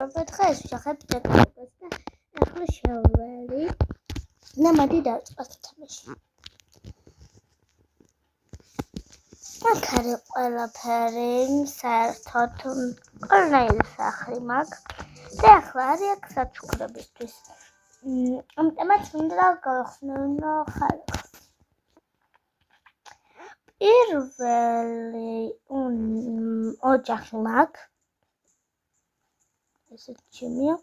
დღეს ვშახებ ტექნიკას და ახლა შევველი და მოდი დავწყოთ თამაში. აქ არის ყველაფერი საერთოდ ყველანაირი სახლი მაქვს და ახლა არის აქ საჩუქრებისთვის. ამიტომაც უნდა გავხსნილო ხალხს. პირველი ოჯახი მაქვს. ესეც ჩემია.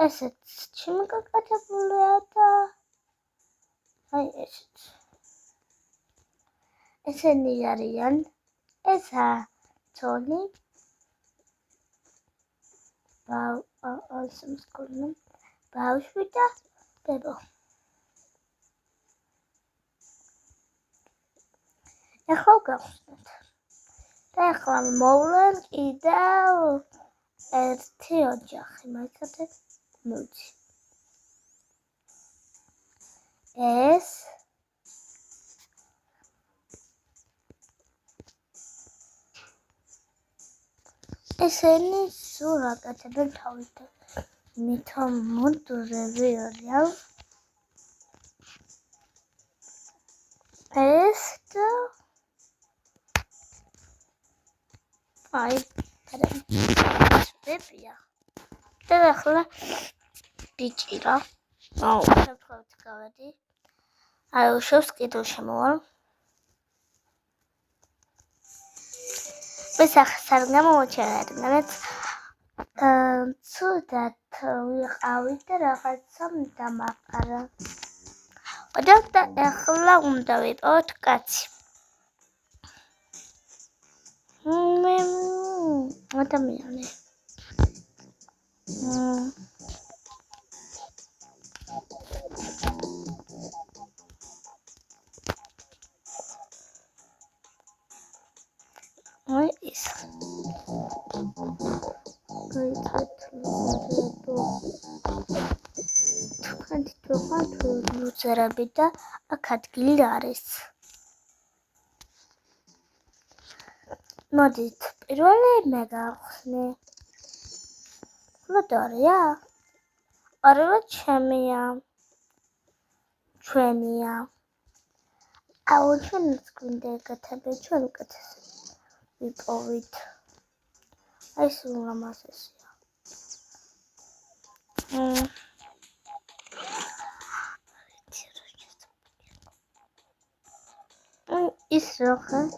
ესეც ჩემი გაკეთებულია და აი ესეც. ესენი არიან ესა ცოლი ბავშვი და ბებო. ახლა გავხსნათ. და ახლა მოვლენ კიდევ ერთი ოჯახი, მაგათაც მოვიცი. ეს ესენი სულ აკეთებენ თავისთავად. მithom მოდურები არიან. ეს და აი ბებია. და ახლა ბიჭირა. შევთხოვთ გავედი. აი უშავს კიდევ შემოვალ. მესახს არ გამოვაჩერე, რადგანაც ცუდად ვიყავი და რაღაცა დამაყარა. და ახლა უნდა ვიპოვოთ კაცი. მე ადამიანი. აი ეს. ლუცერები და აქ ადგილი არის. მოდით პირველი მე გავხსნი. ლოდორია? ორივე ჩემია. ჩვენია. აუ ჩვენც გვინდა ეკეთებე, ჩვენ უკეთესად ვიპოვით. აი ეს ულამაზესია. ის რა ხარ?